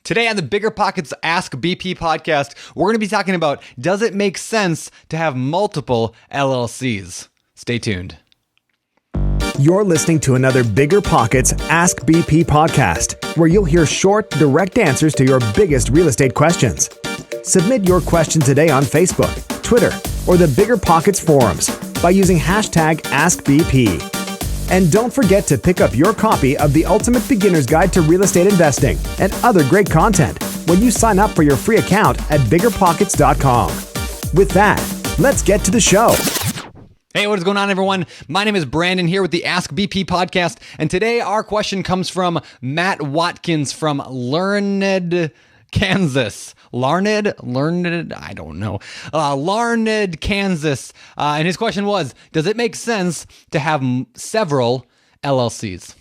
Today on the BiggerPockets Ask BP podcast, we're going to be talking about, does it make sense to have multiple LLCs? Stay tuned. You're listening to another BiggerPockets Ask BP podcast, where you'll hear short, direct answers to your biggest real estate questions. Submit your question today on Facebook, Twitter, or the BiggerPockets forums by using hashtag AskBP. And don't forget to pick up your copy of The Ultimate Beginner's Guide to Real Estate Investing and other great content when you sign up for your free account at BiggerPockets.com. With that, let's get to the show. Hey, what is going on, everyone? My name is Brandon here with the Ask BP podcast, and today our question comes from Matt Watkins from Larned, Kansas. Larned, I don't know. Larned, Kansas. And his question was, does it make sense to have several LLCs?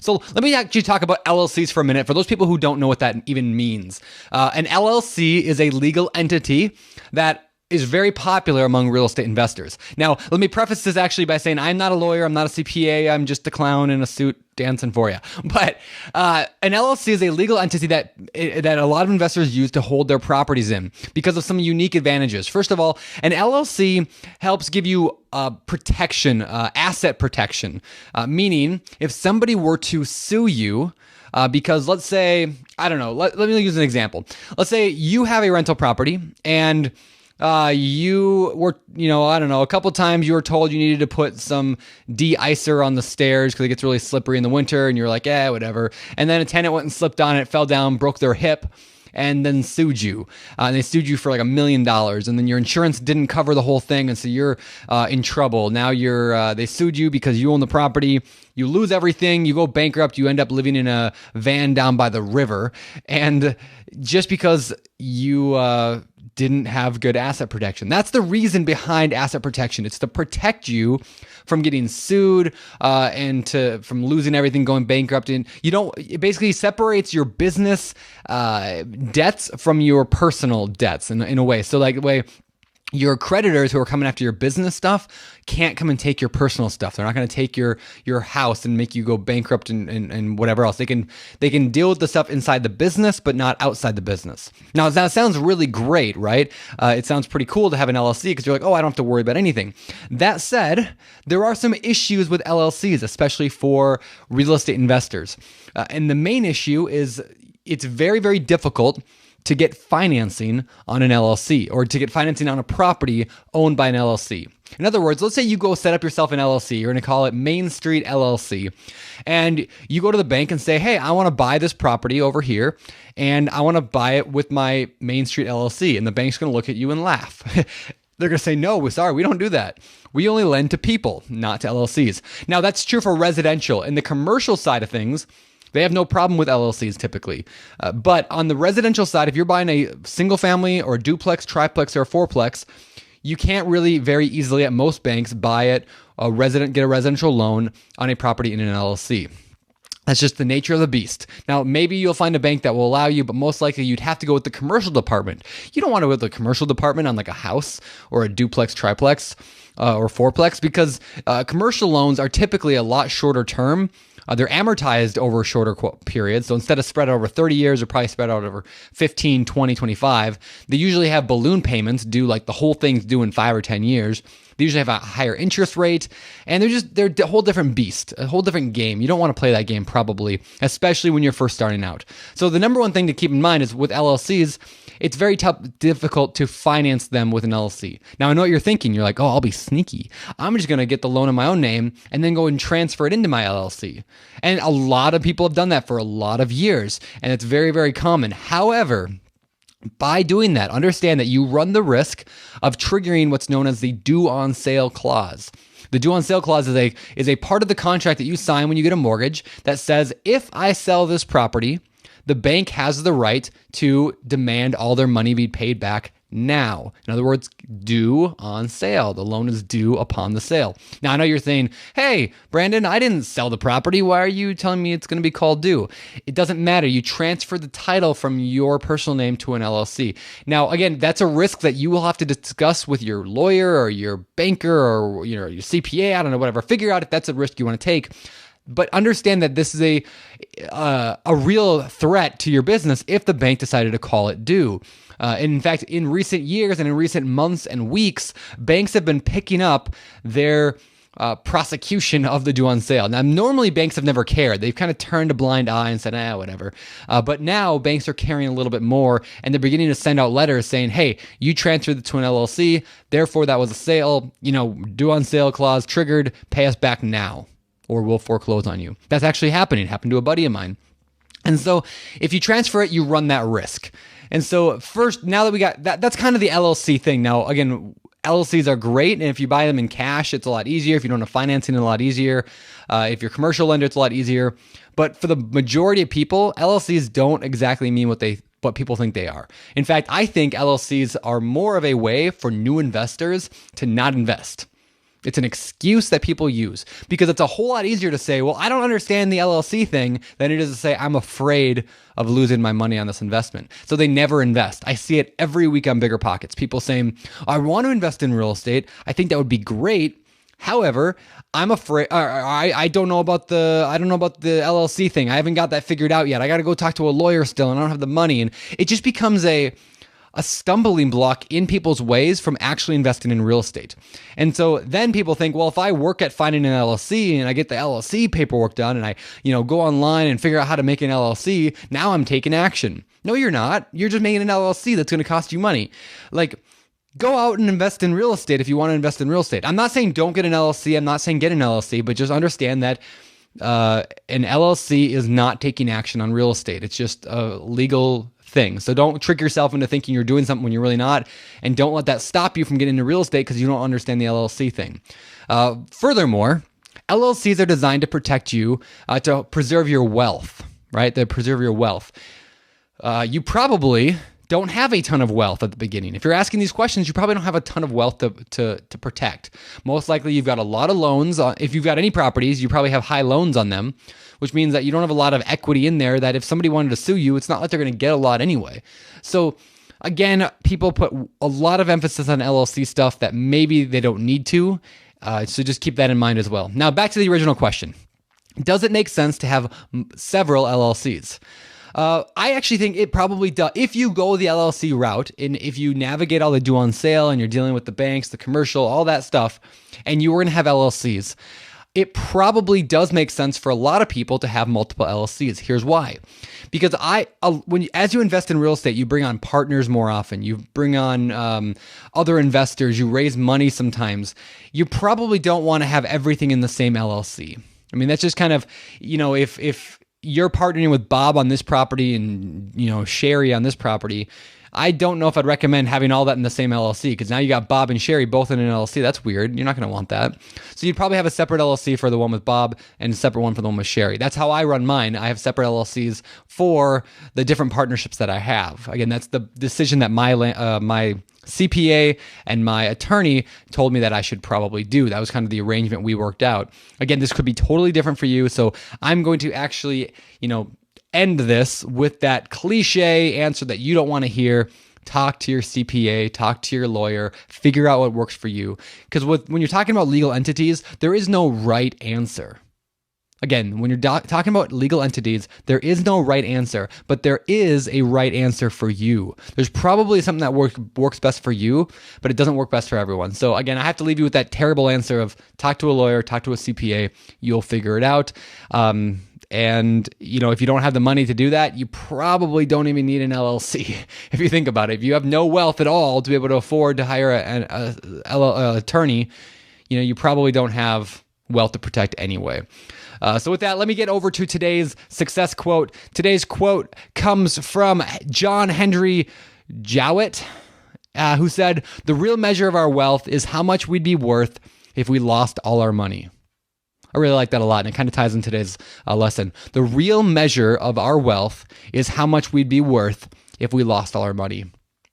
So let me actually talk about LLCs for a minute for those people who don't know what that even means. An LLC is a legal entity that is very popular among real estate investors. Now, let me preface this actually by saying I'm not a lawyer, I'm not a CPA, I'm just a clown in a suit dancing for you. But an LLC is a legal entity that a lot of investors use to hold their properties in because of some unique advantages. First of all, an LLC helps give you protection, asset protection, meaning if somebody were to sue you, because let's say, I don't know, let me use an example. Let's say you have a rental property and you were, I don't know, a couple times you were told you needed to put some de-icer on the stairs because it gets really slippery in the winter, and you're like, whatever. And then a tenant went and slipped on it, fell down, broke their hip, and then sued you. And they sued you for like $1 million, and then your insurance didn't cover the whole thing, and so you're in trouble. Now they sued you because you own the property. You lose everything, you go bankrupt, you end up living in a van down by the river, and just because you didn't have good asset protection. That's the reason behind asset protection. It's to protect you from getting sued and from losing everything, going bankrupt. And it basically separates your business debts from your personal debts in a way. So like the way your creditors who are coming after your business stuff can't come and take your personal stuff. They're not going to take your house and make you go bankrupt and whatever else. They can deal with the stuff inside the business, but not outside the business. Now, that sounds really great, right? It sounds pretty cool to have an LLC because you're like, I don't have to worry about anything. That said, there are some issues with LLCs, especially for real estate investors. And the main issue is it's very, very difficult to get financing on an LLC or to get financing on a property owned by an LLC. In other words, let's say you go set up yourself an LLC. You're going to call it Main Street LLC. And you go to the bank and say, hey, I want to buy this property over here, and I want to buy it with my Main Street LLC. And the bank's going to look at you and laugh. They're going to say, no, sorry, we don't do that. We only lend to people, not to LLCs. Now, that's true for residential. In the commercial side of things, they have no problem with LLCs typically. But on the residential side, if you're buying a single family or a duplex, triplex, or a fourplex, you can't really very easily at most banks get a residential loan on a property in an LLC. That's just the nature of the beast. Now, maybe you'll find a bank that will allow you, but most likely you'd have to go with the commercial department. You don't want to go with the commercial department on like a house or a duplex, triplex, or fourplex because commercial loans are typically a lot shorter term. They're amortized over a shorter period. So instead of spread out over 30 years, they're probably spread out over 15, 20, 25. They usually have balloon payments due, like the whole thing's due in 5 or 10 years. They usually have a higher interest rate, and they're a whole different beast, a whole different game. You don't want to play that game probably, especially when you're first starting out. So the number one thing to keep in mind is with LLCs, it's very difficult to finance them with an LLC. Now, I know what you're thinking. You're like, I'll be sneaky. I'm just going to get the loan in my own name and then go and transfer it into my LLC. And a lot of people have done that for a lot of years, and it's very, very common. However, by doing that, understand that you run the risk of triggering what's known as the due on sale clause. The due on sale clause is a part of the contract that you sign when you get a mortgage that says, if I sell this property, the bank has the right to demand all their money be paid back now. In other words, due on sale. The loan is due upon the sale. Now, I know you're saying, hey, Brandon, I didn't sell the property. Why are you telling me it's going to be called due? It doesn't matter. You transfer the title from your personal name to an LLC. Now, again, that's a risk that you will have to discuss with your lawyer or your banker or your CPA. I don't know, whatever. Figure out if that's a risk you want to take. But understand that this is a real threat to your business if the bank decided to call it due. In fact, in recent years and in recent months and weeks, banks have been picking up their prosecution of the due on sale. Now, normally banks have never cared. They've kind of turned a blind eye and said, whatever. But now banks are caring a little bit more, and they're beginning to send out letters saying, hey, you transferred it to an LLC, therefore that was a sale, due on sale clause triggered, pay us back now, or we'll foreclose on you. That's actually happening. It happened to a buddy of mine. And so if you transfer it, you run that risk. And so first, now that we got that's kind of the LLC thing. Now, again, LLCs are great, and if you buy them in cash, it's a lot easier. If you don't have financing, it's a lot easier. If you're a commercial lender, it's a lot easier. But for the majority of people, LLCs don't exactly mean what people think they are. In fact, I think LLCs are more of a way for new investors to not invest. It's an excuse that people use because it's a whole lot easier to say, well, I don't understand the LLC thing than it is to say, I'm afraid of losing my money on this investment. So they never invest. I see it every week on BiggerPockets. People saying, I want to invest in real estate. I think that would be great. However, I'm afraid, I don't know about the LLC thing. I haven't got that figured out yet. I got to go talk to a lawyer still, and I don't have the money. And it just becomes a stumbling block in people's ways from actually investing in real estate. And so then people think, well, if I work at finding an LLC and I get the LLC paperwork done and I, go online and figure out how to make an LLC, now I'm taking action. No, you're not. You're just making an LLC that's going to cost you money. Go out and invest in real estate if you want to invest in real estate. I'm not saying don't get an LLC. I'm not saying get an LLC, but just understand that an LLC is not taking action on real estate. It's just a legal thing. So don't trick yourself into thinking you're doing something when you're really not, and don't let that stop you from getting into real estate because you don't understand the LLC thing. Furthermore, LLCs are designed to protect you, to preserve your wealth, right? To preserve your wealth. You probably don't have a ton of wealth at the beginning. If you're asking these questions, you probably don't have a ton of wealth to protect. Most likely you've got a lot of loans. If you've got any properties, you probably have high loans on them, which means that you don't have a lot of equity in there that if somebody wanted to sue you, it's not like they're going to get a lot anyway. So again, people put a lot of emphasis on LLC stuff that maybe they don't need to. So just keep that in mind as well. Now back to the original question. Does it make sense to have several LLCs? I actually think it probably does. If you go the LLC route and if you navigate all the due on sale and you're dealing with the banks, the commercial, all that stuff, and you were going to have LLCs, it probably does make sense for a lot of people to have multiple LLCs. Here's why. Because as you invest in real estate, you bring on partners more often. You bring on other investors. You raise money sometimes. You probably don't want to have everything in the same LLC. I mean, that's just kind of, if you're partnering with Bob on this property and, Sherry on this property, I don't know if I'd recommend having all that in the same LLC because now you got Bob and Sherry both in an LLC. That's weird. You're not going to want that. So you'd probably have a separate LLC for the one with Bob and a separate one for the one with Sherry. That's how I run mine. I have separate LLCs for the different partnerships that I have. Again, that's the decision that my CPA and my attorney told me that I should probably do. That was kind of the arrangement we worked out. Again, this could be totally different for you. So I'm going to actually, end this with that cliche answer that you don't want to hear. Talk to your CPA, talk to your lawyer, figure out what works for you. Because when you're talking about legal entities, there is no right answer. Again, when you're talking about legal entities, there is no right answer, but there is a right answer for you. There's probably something that works best for you, but it doesn't work best for everyone. So again, I have to leave you with that terrible answer of talk to a lawyer, talk to a CPA, you'll figure it out. And, if you don't have the money to do that, you probably don't even need an LLC. If you think about it, if you have no wealth at all to be able to afford to hire an attorney, you probably don't have wealth to protect anyway. So with that, let me get over to today's success quote. Today's quote comes from John Henry Jowett, who said, "The real measure of our wealth is how much we'd be worth if we lost all our money." I really like that a lot, and it kind of ties in today's lesson. The real measure of our wealth is how much we'd be worth if we lost all our money.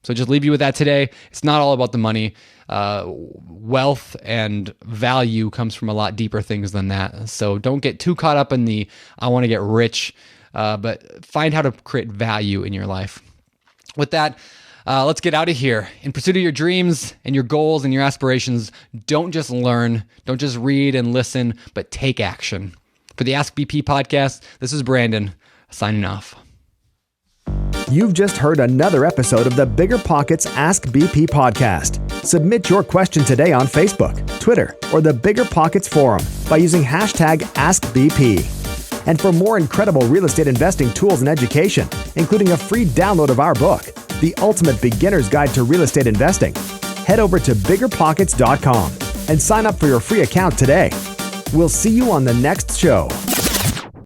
So just leave you with that today. It's not all about the money. Wealth and value comes from a lot deeper things than that. So don't get too caught up in the I want to get rich, but find how to create value in your life. With that, let's get out of here. In pursuit of your dreams and your goals and your aspirations, don't just learn, don't just read and listen, but take action. For the Ask BP podcast, this is Brandon signing off. You've just heard another episode of the BiggerPockets Ask BP podcast. Submit your question today on Facebook, Twitter, or the BiggerPockets forum by using hashtag AskBP. And for more incredible real estate investing tools and education, including a free download of our book, The Ultimate Beginner's Guide to Real Estate Investing, head over to BiggerPockets.com and sign up for your free account today. We'll see you on the next show.